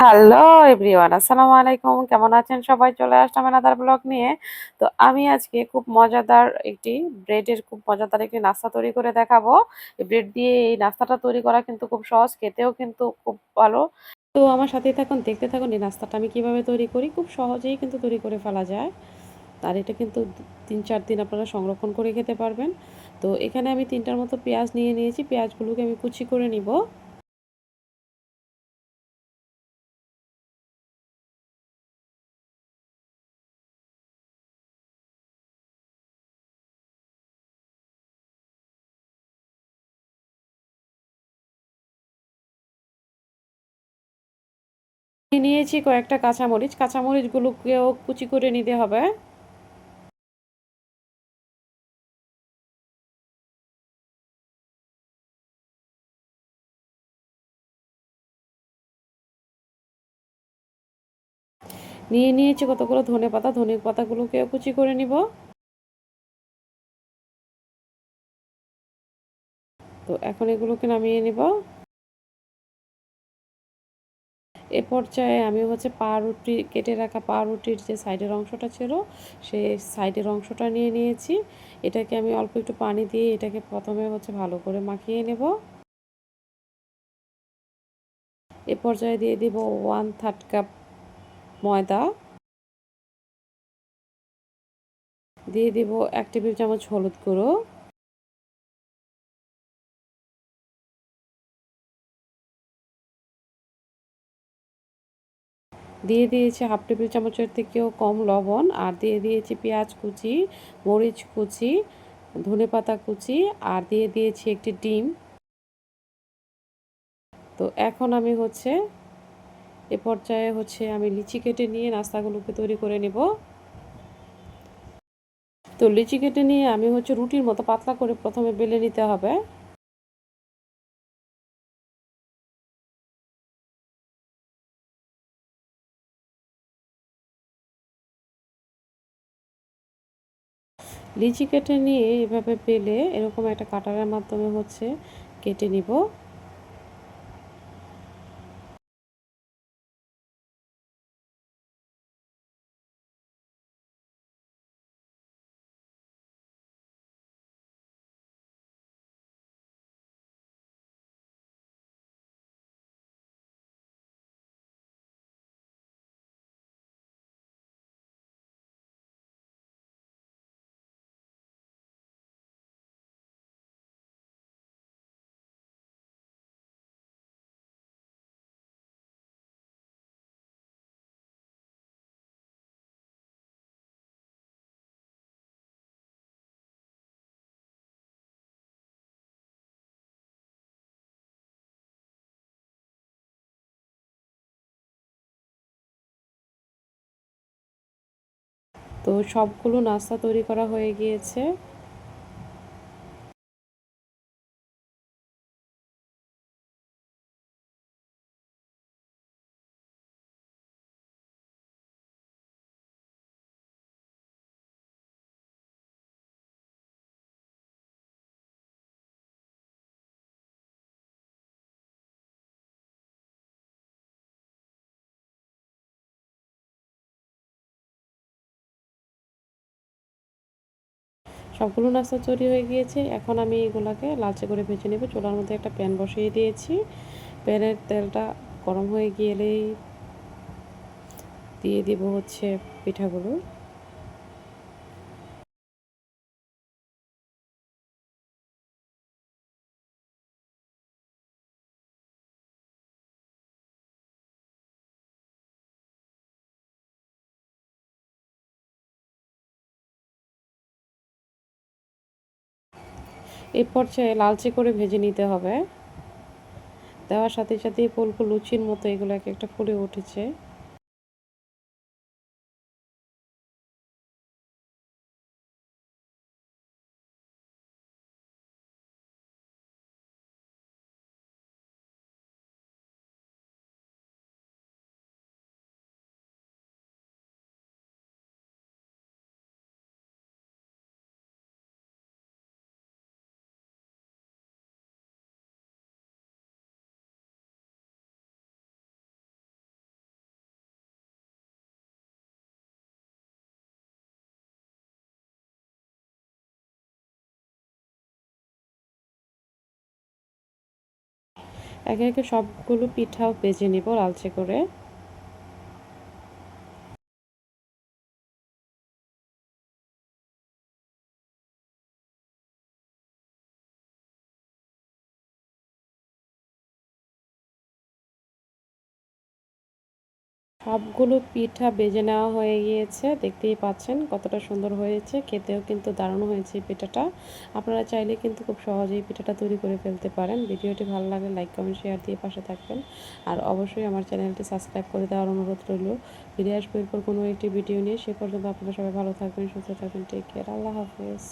Hello everyone, আসসালামু আলাইকুম। কেমন আছেন সবাই? চলে আসলাম অ্যানাদার ব্লগ নিয়ে। তো আমি আজকে খুব মজাদার একটি নাস্তা তৈরি করে দেখাবো। এই ব্রেড দিয়ে এই নাস্তাটা তৈরি করা কিন্তু খুব সহজ, খেতেও কিন্তু খুব ভালো। তো আমার সাথেই থাকুন, দেখতে থাকুন এই নাস্তাটা আমি কিভাবে তৈরি করি। খুব সহজেই কিন্তু তৈরি করে ফেলা যায়। আর এটা কিন্তু ৩-৪ দিন আপনারা সংরক্ষণ করে খেতে পারবেন। তো এখানে আমি ৩টার মতো পেঁয়াজ নিয়ে নিয়েছি। পেঁয়াজগুলোকে আমি কুচি করে নিব। নিয়েছি কয়েকটা কাঁচামরিচ, কাঁচামরিচগুলোকেও কুচি করে নিতে হবে। নিয়ে নিয়েছি কতগুলো ধনেপাতা, ধনেপাতাগুলোকেও কুচি করে নিব। তো এখন এগুলোকে নামিয়ে নিব। এ পর্যায়ে আমি পাউরুটি, কেটে রাখা পাউরুটির যে সাইডের অংশটা ছিল সেই সাইডের অংশটা নিয়ে নিয়েছি। এটাকে আমি অল্প একটু পানি দিয়ে এটাকে প্রথমে ভালো করে মাখিয়ে নেব। এ পর্যায়ে দিয়ে দিব 1/3 কাপ ময়দা, দিয়ে দিব 1 টেবিল চামচ হলুদ গুঁড়ো, দিয়ে দিয়েছি হাফ টেবিল চামচের থেকেও কম লবণ, আর দিয়ে দিয়েছি পেঁয়াজ কুচি, মরিচ কুচি, ধনেপাতা কুচি, আর দিয়ে দিয়েছি একটি ডিম। তো এখন আমি এ পর্যায়ে আমি লিচি কেটে নিয়ে নাস্তাগুলোকে তৈরি করে নেব। তো লিচি কেটে নিয়ে আমি রুটির মতো পাতলা করে প্রথমে বেলে নিতে হবে। লিচি কেটে নিয়ে এভাবে বেলে এরকম একটা কাটারের মাধ্যমে কেটে নিব। তো সবগুলো নাস্তা তৈরি করা হয়ে গিয়েছে। সবগুলো নাস্তা তৈরি হয়ে গিয়েছে। এখন আমি এগুলাকে লালচে করে ভেজে নেব। চুলার মধ্যে একটা প্যান বসিয়ে দিয়েছি। প্যানের তেলটা গরম হয়ে গেলেই দিয়ে দিব পিঠাগুলো। এই পর্যায়ে লালচে করে ভেজে নিতে হবে। দেওয়ার সাথে সাথেই ফুলকো লুচির মতো এগুলো এক একটা ফুলে উঠেছে। একে একে সবগুলো পিঠাও ভেজে নিব লালচে করে। সবগুলো পিঠা ভেজে নেওয়া হয়ে গিয়েছে, দেখতেই পাচ্ছেন কতটা সুন্দর হয়েছে, খেতেও কিন্তু দারুণ হয়েছে এই পিঠাটা। আপনারা চাইলে কিন্তু খুব সহজেই পিঠাটা তৈরি করে ফেলতে পারেন। ভিডিওটি ভালো লাগলে লাইক কমেন্ট শেয়ার দিয়ে পাশে থাকবেন, আর অবশ্যই আমার চ্যানেলটি সাবস্ক্রাইব করে দেওয়ার অনুরোধ রইল। ফিরে আসবো এরপর কোনো একটি ভিডিও নিয়ে। সে পর্যন্ত আপনারা সবাই ভালো থাকবেন, সুস্থ থাকবেন। টেক কেয়ার, আল্লাহ হাফেজ।